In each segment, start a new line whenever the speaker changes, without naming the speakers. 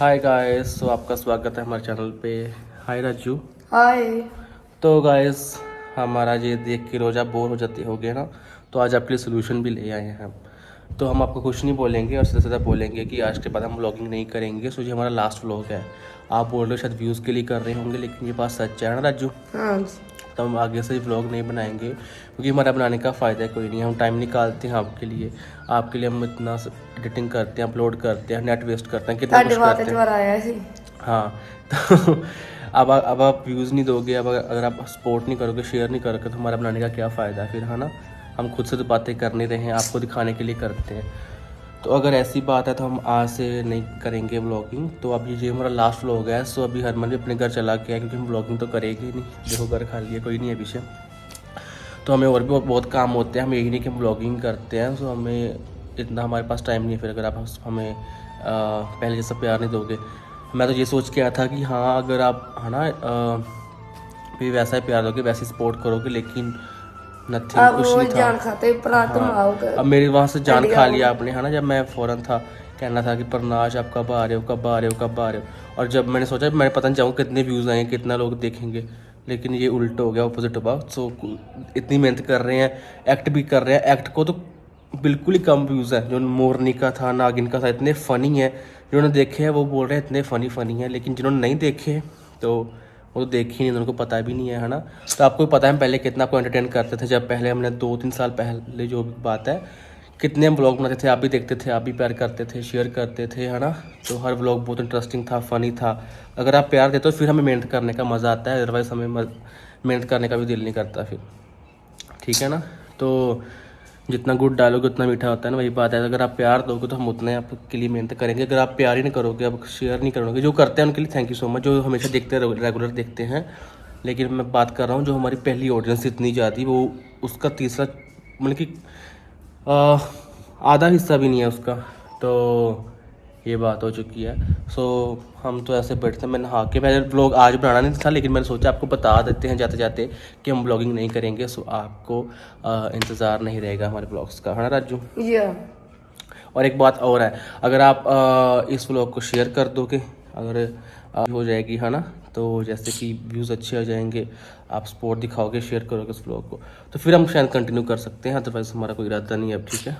Hi guys, तो आपका स्वागत है हमारे चैनल पे। हाय राजू।
हाय।
तो गाइस, हमारा ये देख के रोज़ आप बोर हो जाते होगे ना, तो आज आपके लिए सोल्यूशन भी ले आए हैं हम। तो हम आपको कुछ नहीं बोलेंगे और सीधा सीधा बोलेंगे कि आज के बाद हम व्लॉगिंग नहीं करेंगे। सो ये हमारा लास्ट व्लॉग है। आप बोल रहे हो शायद व्यूज़ के लिए कर रहे होंगे, लेकिन ये बात सच है ना राजू।
हाँ।
तो हम आगे से व्लॉग नहीं बनाएंगे क्योंकि हमारा बनाने का फ़ायदा कोई नहीं है। हम टाइम निकालते हैं आपके लिए हम इतना एडिटिंग करते हैं, अपलोड करते हैं, नेट वेस्ट करते हैं, कितना कुछ करते हैं।
आया सी।
हाँ। तो अब आप व्यूज़ नहीं दोगे, अब अगर आप सपोर्ट नहीं करोगे, शेयर नहीं करोगे, तो हमारा बनाने का क्या फ़ायदा फिर, है ना। हम खुद से तो बातें कर नहीं रहे हैं, आपको दिखाने के लिए करते हैं। तो अगर ऐसी बात है तो हम आज से नहीं करेंगे व्लॉगिंग। तो अब ये हमारा लास्ट व्लॉग है। सो अभी हरमन भी अपने घर चला गया है क्योंकि हम व्लॉगिंग तो करेंगे ही नहीं। देखो घर खाली है, कोई नहीं है पीछे। तो हमें और भी बहुत काम होते हैं, हम यही नहीं कि हम व्लॉगिंग करते हैं। सो हमें इतना हमारे पास टाइम नहीं है। फिर अगर आप हमें पहले जैसा प्यार नहीं दोगे, मैं तो ये सोच के आया था कि हाँ अगर आप है ना भी वैसा ही प्यार दोगे, वैसे सपोर्ट करोगे, लेकिन नथिंग,
अब
कुछ
वो
नहीं था।
जान खाते पर तुम
हाँ,
आओगे।
अब मेरी वहाँ से जान
इंडिया
खा
को।
लिया आपने, है ना। जब मैं फ़ौरन था कहना था कि प्रनाश आप कब आ रहे हो, कब आ रहे हो, कब आ रहे हो। और जब मैंने सोचा मैं पता नहीं जाऊँ कितने व्यूज़ आएंगे, कितना लोग देखेंगे, लेकिन ये उल्टा हो गया, ऑपोजिट हुआ। सो इतनी मेहनत कर रहे हैं, एक्ट भी कर रहे हैं, एक्ट को तो बिल्कुल ही कम व्यूज़ है। जो मोरनी का था, नागिन का था, इतने फ़नी है। जिन्होंने देखे हैं वो बोल रहे हैं इतने फ़नी है, लेकिन जिन्होंने नहीं देखे तो वो तो देख ही नहीं, उनको पता भी नहीं है ना। तो आपको पता है हम पहले कितना आपको एंटरटेन करते थे। जब पहले हमने 2-3 साल पहले जो भी बात है, कितने हम व्लॉग बनाते थे, आप भी देखते थे, आप भी प्यार करते थे, शेयर करते थे, है ना। तो हर व्लॉग बहुत इंटरेस्टिंग था, फ़नी था। अगर आप प्यार देते हो फिर हमें मेहनत करने का मज़ा आता है, अदरवाइज़ हमें मेहनत करने का भी दिल नहीं करता फिर, ठीक है ना। तो जितना गुड़ डालोगे उतना मीठा होता है ना, वही बात है। अगर आप प्यार दोगे तो हम उतने आपके लिए मेहनत करेंगे। अगर आप प्यार ही नहीं करोगे, आप शेयर नहीं करोगे, जो करते हैं उनके लिए थैंक यू सो मच, जो हमेशा देखते हैं, रेगुलर देखते हैं। लेकिन मैं बात कर रहा हूँ जो हमारी पहली ऑडियंस इतनी ज़्यादा, वो उसका तीसरा मतलब कि आधा हिस्सा भी नहीं है उसका। तो ये बात हो चुकी है। सो हम तो ऐसे बैठते हैं। मैं नहा के, पहले ब्लॉग आज बनाना नहीं था, लेकिन मैंने सोचा आपको बता देते हैं जाते जाते कि हम ब्लॉगिंग नहीं करेंगे। सो आपको इंतज़ार नहीं रहेगा हमारे ब्लॉग्स का, है ना राजू।
या
और एक बात और है, अगर आप इस व्लॉग को शेयर कर दोगे, अगर हो जाएगी, है ना, तो जैसे कि व्यूज़ अच्छे आ जाएंगे, आप सपोर्ट दिखाओगे, शेयर करोगे इस व्लॉग को, तो फिर हम शायद कंटिन्यू कर सकते हैं। अदरवाइज़ हमारा कोई इरादा नहीं है अब, ठीक है।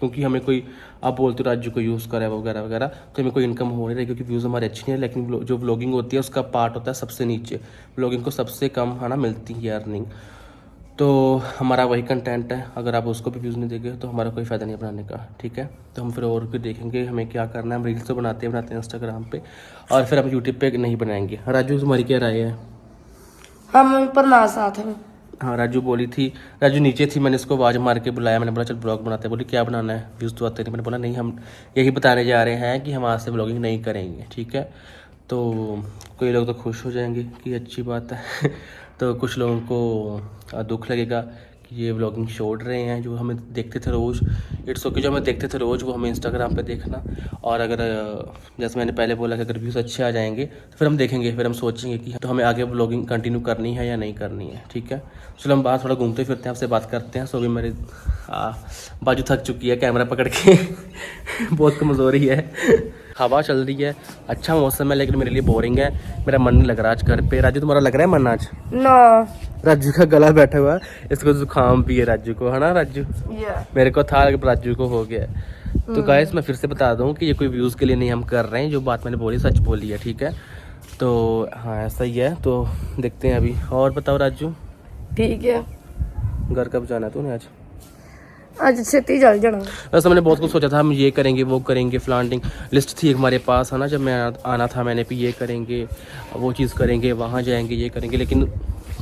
क्योंकि हमें कोई, आप बोलते हो राज्य को यूज़ करे वगैरह वगैरह, तो हमें कोई इनकम हो नहीं रही क्योंकि व्यूज़ हमारे अच्छे नहीं है। लेकिन जो व्लॉगिंग होती है उसका पार्ट होता है सबसे नीचे, व्लॉगिंग को सबसे कम, है ना, मिलती है अर्निंग। तो हमारा वही कंटेंट है। अगर आप उसको भी व्यूज़ नहीं देंगे तो हमारा कोई फ़ायदा नहीं है बनाने का, ठीक है। तो हम फिर और भी देखेंगे हमें क्या करना है। हम रील्स तो बनाते हैं इंस्टाग्राम पे, और फिर हम यूट्यूब पे नहीं बनाएंगे। राजू तुम्हारी क्या राय है?
हम पर ना साथ में।
हाँ, राजू बोली थी, राजू नीचे थी, मैंने इसको आवाज़ मार के बुलाया, मैंने बोला चल ब्लॉग बनाते हैं। बोली क्या बनाना है, व्यूज़ तो आते नहीं। मैंने बोला नहीं, हम यही बताने जा रहे हैं कि हम आज से ब्लॉगिंग नहीं करेंगे, ठीक है। तो कोई लोग तो खुश हो जाएंगे कि अच्छी बात है तो कुछ लोगों को दुख लगेगा कि ये व्लॉगिंग छोड़ रहे हैं, जो हमें देखते थे रोज़। इट्स ओके, जो हमें देखते थे रोज़ वो हमें इंस्टाग्राम पे देखना। और अगर जैसे मैंने पहले बोला कि अगर व्यूज़ अच्छे आ जाएंगे तो फिर हम देखेंगे, फिर हम सोचेंगे कि तो हमें आगे व्लॉगिंग कंटिन्यू करनी है या नहीं करनी है, ठीक है। चलो हम बाहर थोड़ा घूमते फिरते हैं, आपसे बात करते हैं। सो अभी मेरी बाजू थक चुकी है कैमरा पकड़ के बहुत कमज़ोरी है। हवा चल रही है, अच्छा मौसम है, लेकिन मेरे लिए बोरिंग है। मेरा मन नहीं लग रहा आज घर पे। राजू तुम्हारा लग रहा है मन आज?
ना।
राजू का गला बैठा हुआ है, इसको जुकाम भी है राजू को, है ना राजू।
या
मेरे को था लेकिन राजू को हो गया है। तो गाइस मैं फिर से बता दूं कि ये कोई व्यूज़ के लिए नहीं हम कर रहे हैं। जो बात मैंने बोली सच बोली है, ठीक है। तो हाँ ऐसा ही है। तो देखते हैं अभी। और बताओ राजू,
ठीक है।
घर कब जाना है तूने आज?
आज छेती चल जाना।
वैसे मैंने बहुत कुछ सोचा था, हम ये करेंगे वो करेंगे, फ्लांटिंग लिस्ट थी हमारे पास, है ना। जब मैं आना था मैंने भी ये करेंगे, वो चीज़ करेंगे, वहाँ जाएंगे, ये करेंगे, लेकिन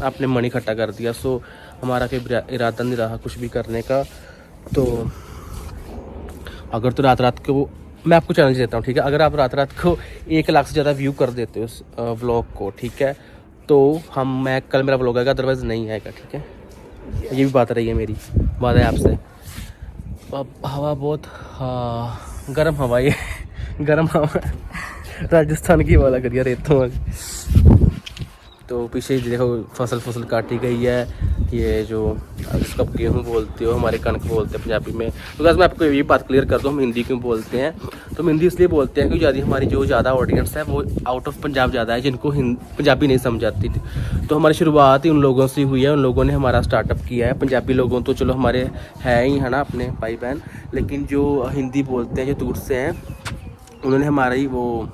आपने मन इकट्ठा कर दिया। सो हमारा कोई इरादा नहीं रहा कुछ भी करने का। तो अगर तो रात रात को मैं आपको चैलेंज देता हूँ, ठीक है, अगर आप रात रात को 1 लाख से ज़्यादा व्यू कर देते हो उस व्लॉग को, ठीक है, तो मैं कल मेरा व्लॉग आएगा, अदरवाइज़ नहीं आएगा, ठीक है। ये भी बात रही है मेरी, बात है आपसे। अब हवा बहुत, हाँ गर्म हवा, ये गर्म हवा राजस्थान की हवा लग रही है रेतों वाली। तो पीछे देखो फसल काटी गई है, ये जो इसको आप गेहूँ बोलते हो, हमारे कनक बोलते हैं पंजाबी में। तो गाइस मैं आपको ये बात क्लियर कर दूँ, हम हिंदी क्यों बोलते हैं। तो हम हिंदी इसलिए बोलते हैं क्योंकि हमारी जो ज़्यादा ऑडियंस है वो आउट ऑफ पंजाब ज़्यादा है, जिनको पंजाबी नहीं समझ आती थी। तो हमारी शुरुआत ही उन लोगों से हुई है, उन लोगों ने हमारा स्टार्टअप किया है। पंजाबी लोगों तो चलो हमारे है ही, है ना, अपने भाई बहन, लेकिन जो हिंदी बोलते हैं, जो दूर से हैं, उन्होंने हमारा ही वो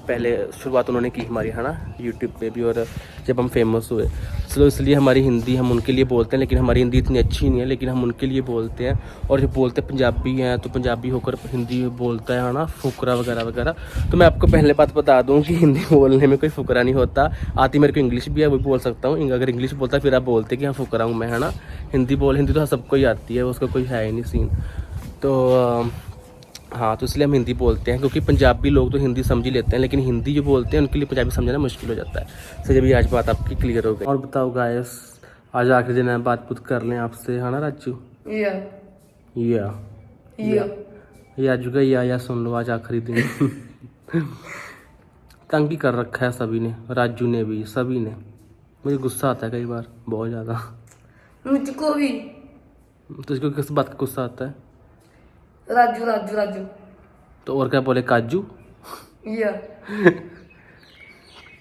पहले शुरुआत उन्होंने की हमारी, है ना, यूट्यूब पे भी, और जब हम फेमस हुए तो इसलिए हमारी हिंदी हम उनके लिए बोलते हैं। लेकिन हमारी हिंदी इतनी अच्छी नहीं है, लेकिन हम उनके लिए बोलते हैं। और जो बोलते पंजाबी हैं तो पंजाबी होकर हिंदी बोलता है ना, फुकरा वगैरह वगैरह। तो मैं आपको पहले बात बता दूं कि हिंदी बोलने में कोई फुकरा नहीं होता। आती मेरे को इंग्लिश भी है, वो बोल सकता हूँ। अगर इंग्लिश बोलता फिर आप बोलते कि हाँ फुकरा हूँ मैं, है ना। हिंदी तो सबको ही आती है, उसका कोई है ही नहीं सीन। तो हाँ, तो इसलिए हम हिंदी बोलते हैं, क्योंकि पंजाबी लोग तो हिंदी समझ ही लेते हैं, लेकिन हिंदी जो बोलते हैं उनके लिए पंजाबी समझना मुश्किल हो जाता है। तो जब ये आज बात आपकी क्लियर हो गई। और बताओ गाइस, आज आखिरी दिन है, बात कर लें आपसे, है ना राजू? या राजू का या सुन लो, आज आखिरी दिन। तंग ही कर रखा है सभी ने, राजू ने भी, सभी ने। मुझे गुस्सा आता है कई बार, बहुत ज़्यादा।
मुझको भी।
तुझको किस बात का गुस्सा आता है?
राजू राजू राजू।
तो और क्या बोले, काजू?
या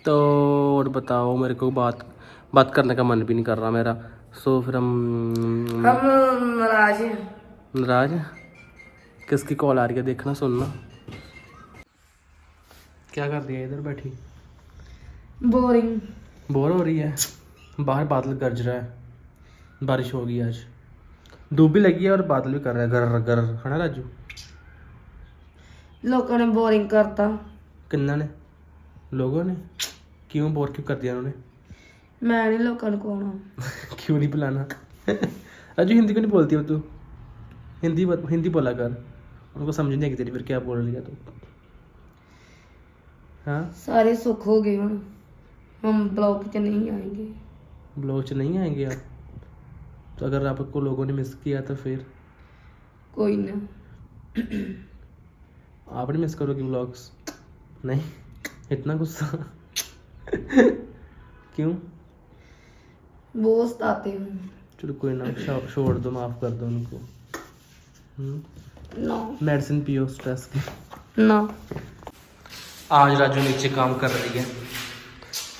तो और बताओ, मेरे को बात करने का मन भी नहीं कर रहा मेरा। सो फिर हम
नाराज हैं।
नाराज? किसकी कॉल आ रही है, देखना सुनना। क्या कर रही है इधर बैठी?
बोरिंग।
बोर हो रही है? बाहर बादल गरज रहा है, बारिश होगी आज। धूप भी लगी है और बादल भी कर रहा है, गर गर, है ना राजू?
लोगों ने बोरिंग करता।
किन्ना ने? लोगों ने? क्यों बोर क्यों कर दिया उन्होंने?
मैं नहीं लोगों को
क्यों नहीं बुलाना? राजू हिंदी क्यों नहीं बोलती हो तू? हिंदी बोला कर, उनको समझ नहीं आएगी तेरी फिर क्या बोल रही है तू। हाँ,
सारे सुख हो गए, हम ब्लॉक च नहीं आएंगे।
ब्लॉग च नहीं आएंगे आप? तो अगर आपको लोगों ने मिस किया तो फिर?
कोई ना।
आप नहीं मिस करोगे ब्लॉग्स? नहीं, इतना गुस्सा? क्यों?
दोस्त आते हैं।
चलो कोई ना, छोड़ दो, माफ़ कर दो उनको।
नो।
मेडिसिन पियो स्ट्रेस की।
नो।
आज राजू नीचे काम कर रही है,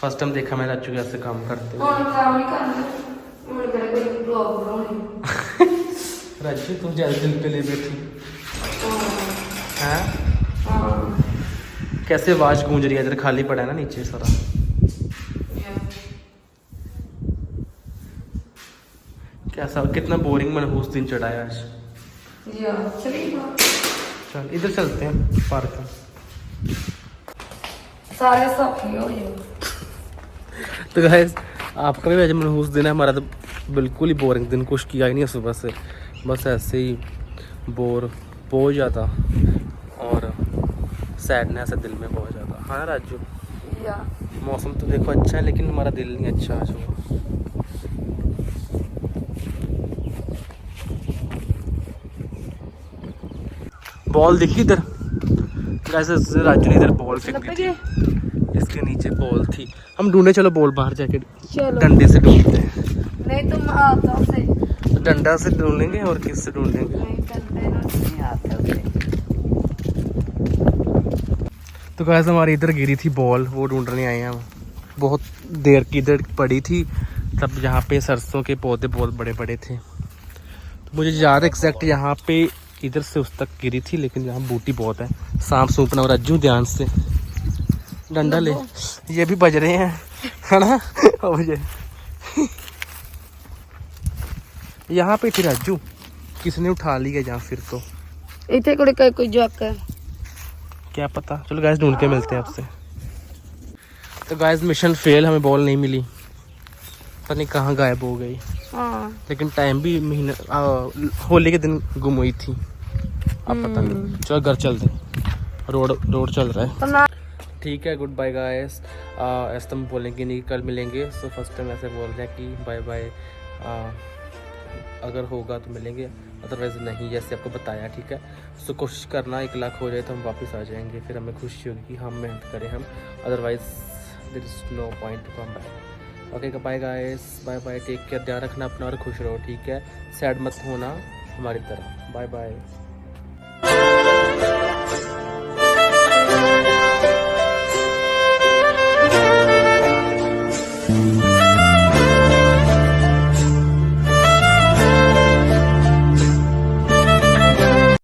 फर्स्ट टाइम देखा मैं राजू कैसे काम करते हो।
काम नहीं करना, कोई ब्लॉग बनाने।
राजू तुम ज्यादा दिल पे ले बैठी हैं? कैसे आवाज गूंज रही है इधर, खाली पड़ा है ना नीचे सारा। कैसा, कितना बोरिंग मनहूस दिन चढ़ाया आज। चल इधर चलते हैं पार्क में।
सारे सौखी हो जाए।
तो गाइस आपका भी आज मनहूस दिन है, हमारा तो बिल्कुल ही बोरिंग दिन, कुछ किया ही नहीं है सुबह से, बस ऐसे ही बोर, बहुत ज़्यादा, और सैडनेस है दिल में बहुत ज़्यादा। हाँ राजू? मौसम तो देखो अच्छा है, लेकिन हमारा दिल नहीं अच्छा आज हुआ। बॉल दिखी इधर? कैसे राजू ने इधर बॉल फेंक दी थी, इसके नीचे बॉल थी। हम ढूंढे, चलो बॉल बाहर जाके डंडे से ढूंढते हैं।
नहीं तुम हाथों से।
तो डंडा से ढूंढेंगे और किससे ढूंढेंगे?
नहीं हाथों से।
तो गाइस हमारी इधर गिरी थी बॉल, वो ढूंढने आए हैं हम। बहुत देर की इधर पड़ी थी, तब यहाँ पे सरसों के पौधे बहुत बड़े बड़े थे। तो मुझे याद एग्जैक्ट यहाँ पे इधर से उस तक गिरी थी, लेकिन यहाँ बूटी बहुत है। सांप सूपना, और रज्जू ध्यान से डंडा ले, ये भी बज रहे हैं, है ना? मुझे यहाँ पे थी राजू, किसने उठा ली है यहाँ फिर तो।
इतने कोई जॉक है,
क्या पता, चलो गाइस ढूंढ के मिलते हैं आपसे। तो गाइस मिशन फेल, हमें बॉल नहीं मिली, पता नहीं कहाँ गायब हो गई। लेकिन टाइम भी होली के दिन गुम हुई थी, अब पता नहीं। चलो घर चलते, रोड चल रहा है। ठीक है, गुड बाय गाइस। ऐसा तो हम बोलेंगे नहीं, कल मिलेंगे। सो फर्स्ट टाइम ऐसे बोल रहे हैं कि बाय बाय, अगर होगा तो मिलेंगे, अदरवाइज़ नहीं, जैसे आपको बताया। ठीक है, सो कोशिश करना 1 लाख हो जाए तो हम वापस आ जाएंगे, फिर हमें खुशी होगी कि हम मेहनत करें हम, otherwise there is no point to come back. Okay bye guys, bye bye, take care, ध्यान रखना अपना और खुश रहो, ठीक है। सैड मत होना हमारी तरह। Bye bye.